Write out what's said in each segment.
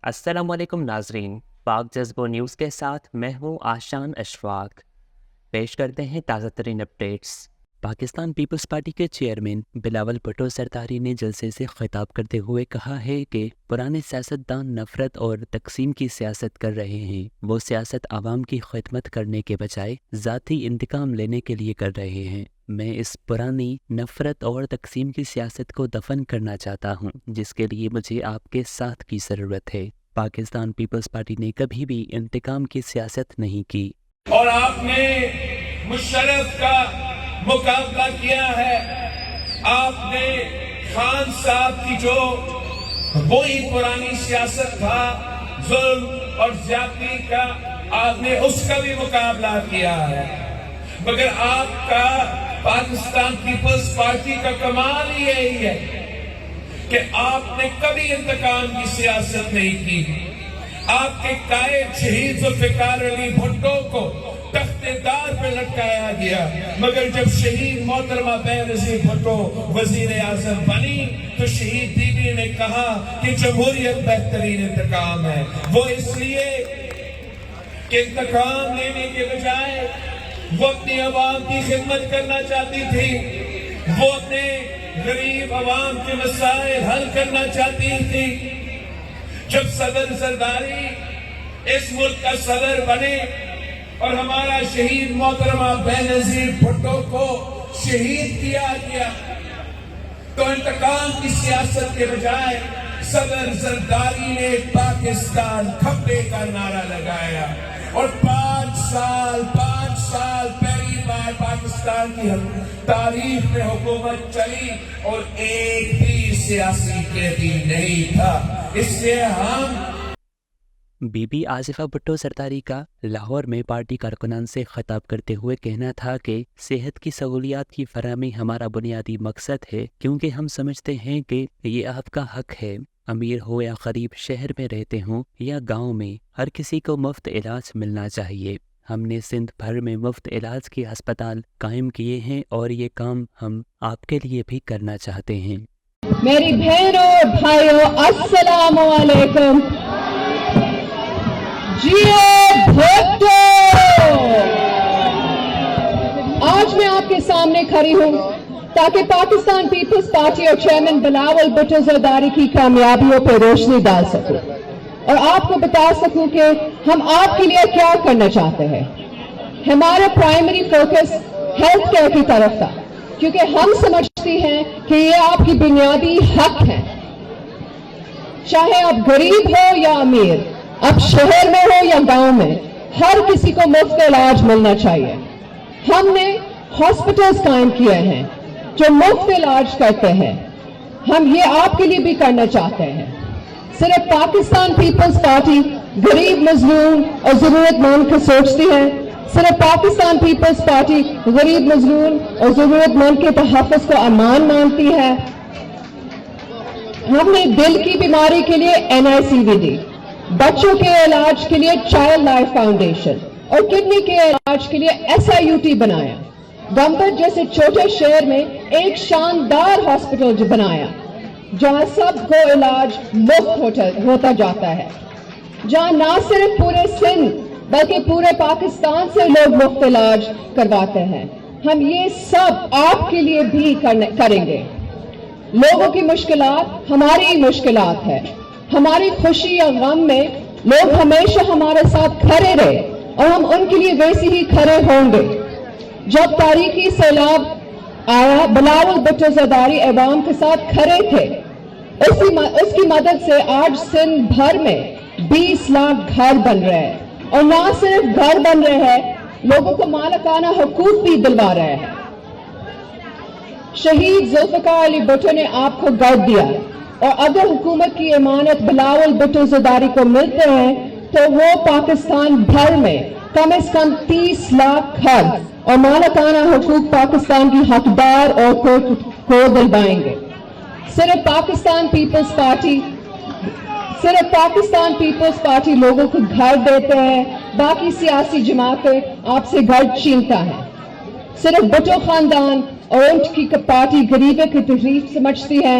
السلام علیکم ناظرین، پاک جذبو نیوز کے ساتھ میں ہوں آشان اشفاق۔ پیش کرتے ہیں تازہ ترین اپڈیٹس۔ پاکستان پیپلز پارٹی کے چیئرمین بلاول بھٹو زرداری نے جلسے سے خطاب کرتے ہوئے کہا ہے کہ پرانے سیاستدان نفرت اور تقسیم کی سیاست کر رہے ہیں۔ وہ سیاست عوام کی خدمت کرنے کے بجائے ذاتی انتقام لینے کے لیے کر رہے ہیں۔ میں اس پرانی نفرت اور تقسیم کی سیاست کو دفن کرنا چاہتا ہوں، جس کے لیے مجھے آپ کے ساتھ کی ضرورت ہے۔ پاکستان پیپلز پارٹی نے کبھی بھی انتقام کی سیاست نہیں کی۔ اور آپ نے مشرف کا مقابلہ کیا ہے، آپ نے خان صاحب کی جو وہی پرانی سیاست تھا ظلم اور زیادتی کا، آپ نے اس کا بھی مقابلہ کیا ہے، مگر آپ کا پاکستان پیپلز پارٹی کا کمال ہی یہی ہے کہ آپ نے کبھی انتقام کی سیاست نہیں کی۔ آپ کے قائد شہید ذوالفقار علی بھٹو کو تخت دار پہ لٹکایا گیا، مگر جب شہید محترمہ بینظیر بھٹو وزیر اعظم بنی تو شہید بی بی نے کہا کہ جمہوریت بہترین انتقام ہے۔ وہ اس لیے کہ انتقام لینے کے بجائے وہ اپنی عوام کی خدمت کرنا چاہتی تھی، وہ اپنے غریب عوام کے مسائل حل کرنا چاہتی تھی۔ جب صدر زرداری اس ملک کا صدر بنے اور ہمارا شہید محترمہ بینظیر بھٹو کو شہید کیا گیا تو انتقام کی سیاست کے بجائے صدر زرداری نے پاکستان کھپے کا نعرہ لگایا، اور 5 سال پہلی بار پاکستان کی تاریخ میں حکومت چلی اور ایک بھی سیاسی قیدی نہیں تھا۔ اس لیے ہم بی بی آصفہ بھٹو زرداری کا لاہور میں پارٹی کارکنان سے خطاب کرتے ہوئے کہنا تھا کہ صحت کی سہولیات کی فراہمی ہمارا بنیادی مقصد ہے، کیونکہ ہم سمجھتے ہیں کہ یہ آپ کا حق ہے۔ امیر ہو یا غریب، شہر میں رہتے ہوں یا گاؤں میں، ہر کسی کو مفت علاج ملنا چاہیے۔ ہم نے سندھ بھر میں مفت علاج کے ہسپتال قائم کیے ہیں اور یہ کام ہم آپ کے لیے بھی کرنا چاہتے ہیں۔ میری بہنوں اور بھائیوں، السلام علیکم۔ بھٹو، آج میں آپ کے سامنے کھڑی ہوں تاکہ پاکستان پیپلز پارٹی اور چیئرمین بلاول بھٹو زرداری کی کامیابیوں پہ روشنی ڈال سکوں اور آپ کو بتا سکوں کہ ہم آپ کے لیے کیا کرنا چاہتے ہیں۔ ہمارا پرائمری فوکس ہیلتھ کیئر کی طرف تھا، کیونکہ ہم سمجھتی ہیں کہ یہ آپ کی بنیادی حق ہے، چاہے آپ غریب ہو یا امیر، اب شہر میں ہو یا گاؤں میں، ہر کسی کو مفت علاج ملنا چاہیے۔ ہم نے ہاسپٹلز قائم کیے ہیں جو مفت علاج کرتے ہیں، ہم یہ آپ کے لیے بھی کرنا چاہتے ہیں۔ صرف پاکستان پیپلز پارٹی غریب، مظلوم اور ضرورت مند کو سوچتی ہے، صرف پاکستان پیپلز پارٹی غریب، مظلوم اور ضرورت مند کے تحفظ کو امان مانتی ہے۔ ہم نے دل کی بیماری کے لیے NICV دی، بچوں کے علاج کے لیے چائلڈ لائف فاؤنڈیشن اور کڈنی کے علاج کے لیے SIUT بنایا۔ گمبت جیسے چھوٹے شہر میں ایک شاندار ہاسپٹل بنایا جہاں سب کو علاج مفت ہوتا جاتا ہے، جہاں نہ صرف پورے سندھ بلکہ پورے پاکستان سے لوگ مفت علاج کرواتے ہیں۔ ہم یہ سب آپ کے لیے بھی کریں گے۔ لوگوں کی مشکلات ہماری مشکلات ہے، ہماری خوشی یا غم میں لوگ ہمیشہ ہمارے ساتھ کھڑے رہے اور ہم ان کے لیے ویسے ہی کھڑے ہوں گے۔ جب تاریخی سیلاب آیا، بلاول بھٹو زرداری عوام کے ساتھ کھڑے تھے۔ اس کی مدد سے آج سندھ بھر میں 20 لاکھ گھر بن رہے ہیں، اور نہ صرف گھر بن رہے ہیں، لوگوں کو مالکانہ حقوق بھی دلوا رہے ہیں۔ شہید ذوالفقار علی بھٹو نے آپ کو گھر دیا، اور اگر حکومت کی امانت بلاول بھٹو زرداری کو ملتے ہیں تو وہ پاکستان بھر میں کم از کم 30 لاکھ گھر اور مالکانہ حقوق پاکستان کی حقدار اور کو دلوائیں گے۔ صرف پاکستان پیپلز پارٹی لوگوں کو گھر دیتے ہیں، باقی سیاسی جماعتیں آپ سے گھر چھینتا ہے۔ صرف بھٹو خاندان اور ان کی پارٹی غریبی کی تکلیف سمجھتی ہے۔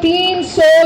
300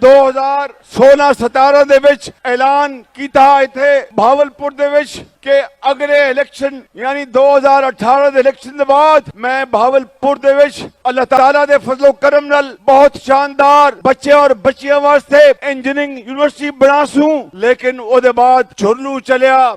2016-17 ਦੇ ਵਿੱਚ ਐਲਾਨ ਕੀਤਾ ਇੱਥੇ ਭਾਵਲਪੁਰ ਦੇ ਵਿੱਚ ਕਿ ਅਗਲੇ ਇਲੈਕਸ਼ਨ ਯਾਨੀ 2018 ਦੇ ਇਲੈਕਸ਼ਨ ਦੇ ਬਾਅਦ ਮੈਂ ਭਾਵਲਪੁਰ ਦੇ ਵਿੱਚ ਅੱਲਾਹ ਤਾਲਾ ਦੇ ਫਜ਼ਲ ਕਰਮ ਨਾਲ ਬਹੁਤ ਸ਼ਾਨਦਾਰ ਬੱਚੇ ਔਰ ਬੱਚੀਆਂ ਵਾਸਤੇ ਇੰਜੀਨੀਅਰਿੰਗ ਯੂਨੀਵਰਸਿਟੀ ਬਣਾ ਸੂ। ਲੇਕਿਨ ਉਹਦੇ ਬਾਅਦ ਝੁਰਲੂ ਚਲਿਆ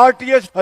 RTS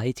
IG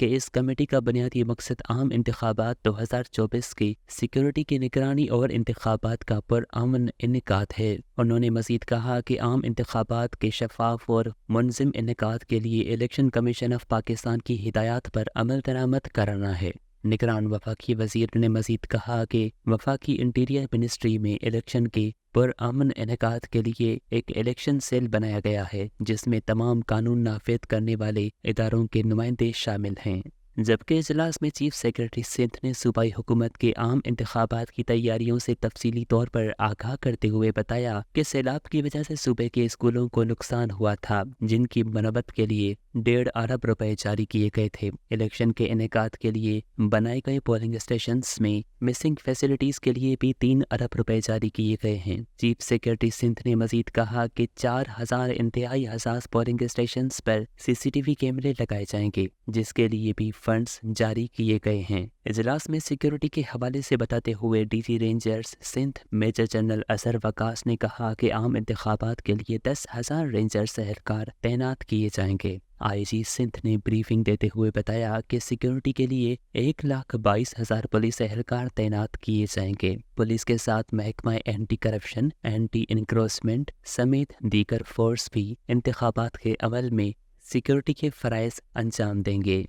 کہ اس کمیٹی کا بنیادی مقصد عام انتخابات 2024 کی سیکیورٹی کی نگرانی اور انتخابات کا پرامن انعقاد ہے۔ انہوں نے مزید کہا کہ عام انتخابات کے شفاف اور منظم انعقاد کے لیے الیکشن کمیشن آف پاکستان کی ہدایات پر عمل درآمد کرانا ہے۔ نگران وفاقی وزیر نے مزید کہا کہ وفاقی انٹیریئر منسٹری میں الیکشن کے پرامن انعقاد کے لیے ایک الیکشن سیل بنایا گیا ہے جس میں تمام قانون نافذ کرنے والے اداروں کے نمائندے شامل ہیں، جبکہ اجلاس میں چیف سیکرٹری سندھ نے صوبائی حکومت کے عام انتخابات کی تیاریوں سے تفصیلی طور پر آگاہ کرتے ہوئے بتایا کہ سیلاب کی وجہ سے صوبے کے اسکولوں کو نقصان ہوا تھا جن کی مرمت کے لیے 1.5 ارب روپے جاری کیے گئے تھے۔ الیکشن کے انعقاد کے لیے بنائے گئے پولنگ اسٹیشنز میں مسنگ فیسلٹیز کے لیے بھی 3 ارب روپے جاری کیے گئے ہیں۔ چیف سیکرٹری سندھ نے مزید کہا کہ 4000 انتہائی حساس پولنگ اسٹیشنز پر CCTV کیمرے لگائے جائیں گے جس کے لیے بھی فنڈز جاری کیے گئے ہیں۔ اجلاس میں سیکیورٹی کے حوالے سے بتاتے ہوئے DG Rangers Sindh major general Azhar Waqas نے کہا کہ عام انتخابات کے لیے 10,000 رینجرز اہلکار تعینات کیے جائیں گے۔ IG سندھ نے بریفنگ دیتے ہوئے بتایا کہ سیکیورٹی کے لیے 1,22,000 پولیس اہلکار تعینات کیے جائیں گے۔ پولیس کے ساتھ محکمہ اینٹی کرپشن، اینٹی انکروچمنٹ سمیت دیگر فورس بھی انتخابات کے عمل میں سیکیورٹی کے فرائض انجام دیں گے۔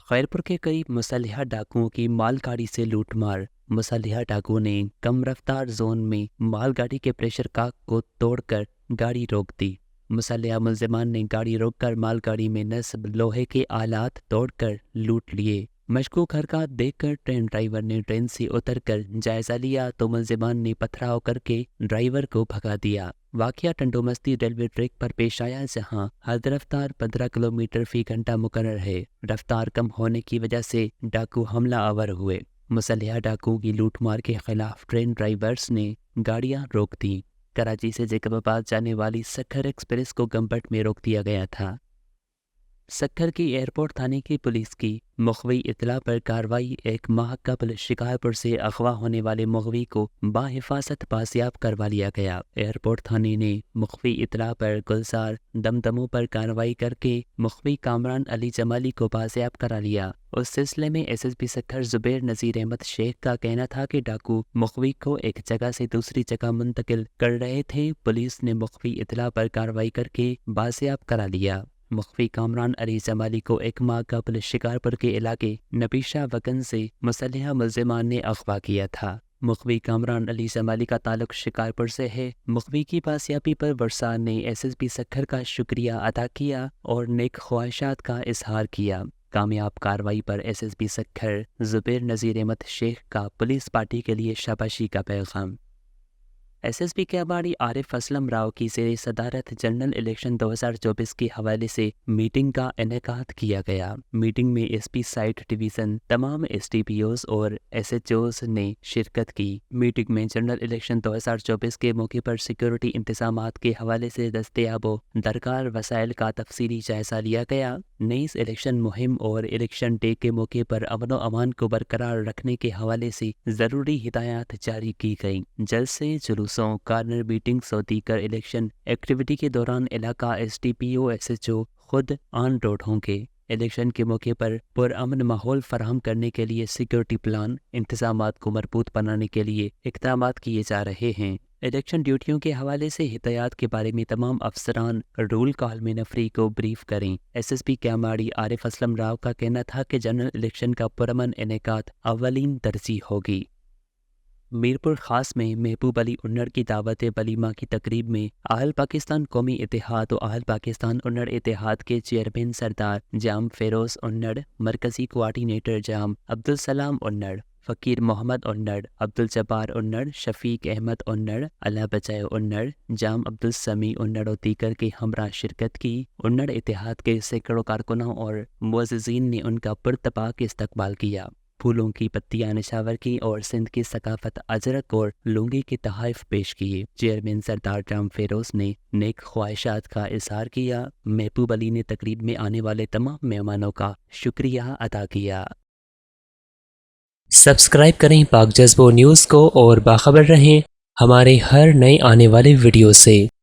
خیرپور کے قریب مسلحہ ڈاکوؤں کی مال گاڑی سے لوٹ مار۔ مسلحہ ڈاکوؤں نے کم رفتار زون میں مال گاڑی کے پریشر کاک کو توڑ کر گاڑی روک دی۔ مسلحہ ملزمان نے گاڑی روک کر مال گاڑی میں نصب لوہے کے آلات توڑ کر لوٹ لیے۔ مشکوک حرکات دیکھ کر ٹرین ڈرائیور نے ٹرین سے اتر کر جائزہ لیا تو ملزمان نے پتھراؤ کر کے ڈرائیور کو بھگا دیا۔ واقعہ ٹنڈو مستی ریلوے ٹریک پر پیش آیا جہاں حد رفتار 15 کلومیٹر فی گھنٹہ مقرر ہے۔ رفتار کم ہونے کی وجہ سے ڈاکو حملہ آور ہوئے۔ مسلحہ ڈاکوؤں کی لوٹ مار کے خلاف ٹرین ڈرائیورز نے گاڑیاں روک دیں۔ کراچی سے جیکب آباد جانے والی سکھر ایکسپریس کو گمبٹ میں روک دیا گیا تھا۔ سکھر کی ایئرپورٹ تھانے کی پولیس کی مخفی اطلاع پر کارروائی۔ ایک ماہ قبل شکارپور سے اغوا ہونے والے مغوی کو بحفاظت بازیاب کروا لیا گیا۔ ایئرپورٹ تھانے نے مخفی اطلاع پر گلزار دمدموں پر کارروائی کر کے مخفی کامران علی جمالی کو بازیاب کرا لیا۔ اس سلسلے میں SSP سکھر زبیر نذیر احمد شیخ کا کہنا تھا کہ ڈاکو مخفی کو ایک جگہ سے دوسری جگہ منتقل کر رہے تھے۔ پولیس نے مخفی اطلاع پر کارروائی کر کے بازیاب کرا لیا۔ مخفی کامران علی جمالی کو ایک ماہ قبل شکارپور کے علاقے نبیشہ وگن سے مسلحہ ملزمان نے اغوا کیا تھا۔ مخفی کامران علی جمالی کا تعلق شکارپور سے ہے۔ مخفی کی بازیابی پر ورثاء نے SSP سکھر کا شکریہ ادا کیا اور نیک خواہشات کا اظہار کیا۔ کامیاب کارروائی پر SSP سکھر زبیر نذیر احمد شیخ کا پولیس پارٹی کے لیے شاباشی کا پیغام۔ SSP کیاباڑی عارف اسلم راؤ کی زیر صدارت جنرل الیکشن 2024 کے حوالے سے میٹنگ کا انعقاد کیا گیا۔ میٹنگ میں SP سائٹ ڈویژن تمام SDPOs اور SHOs نے شرکت کی۔ میٹنگ میں جنرل الیکشن 2024 کے موقع پر سیکیورٹی انتظامات کے حوالے سے دستیاب و درکار وسائل کا تفصیلی جائزہ لیا گیا۔ نیز الیکشن مہم اور الیکشن ڈے کے موقع پر امن و امان کو برقرار رکھنے کے حوالے سے ضروری ہدایات جاری کی گئیں۔ جلسے، جلوسوں، کارنر میٹنگز اور دیگر الیکشن ایکٹیویٹی کے دوران علاقہ SDPO SHO خود آن روڈ ہوں گے۔ الیکشن کے موقع پر پرامن ماحول فراہم کرنے کے لیے سیکیورٹی پلان، انتظامات کو مربوط بنانے کے لیے اقدامات کیے جا رہے ہیں۔ الیکشن ڈیوٹیوں کے حوالے سے ہدایات کے بارے میں تمام افسران رول کال میں نفری کو بریف کریں۔ SSP کیاباڑی عارف اسلم راؤ کا کہنا تھا کہ جنرل الیکشن کا پرامن انعقاد اولین ترجیح ہوگی۔ میرپور خاص میں محبوب علی انڑ کی دعوت ولیمہ کی تقریب میں اہل پاکستان قومی اتحاد و اہل پاکستان انڑ اتحاد کے چیئرمین سردار جام فیروز انڑ، مرکزی کوآرڈینیٹر جام عبدالسلام انڑ، فقیر محمد انڑ، عبدالجبار انڑ، شفیق احمد انڑ، اللہ بچائے انڑ، جام عبدالسمیع انڑ اور دیگر کے ہمراہ شرکت کی۔ انڑ اتحاد کے سینکڑوں کارکنوں اور معززین نے ان کا پرتپاک استقبال کیا، پھولوں کی پتیاں نشاور کی اور سندھ کی ثقافت اجرک اور لنگی کے تحائف پیش کیے۔ چیئرمین سردار جام فیروز نے نیک خواہشات کا اظہار کیا۔ محبوب علی نے تقریب میں آنے والے تمام مہمانوں کا شکریہ ادا کیا۔ سبسکرائب کریں پاک جذبہ نیوز کو اور باخبر رہیں ہمارے ہر نئے آنے والے ویڈیو سے۔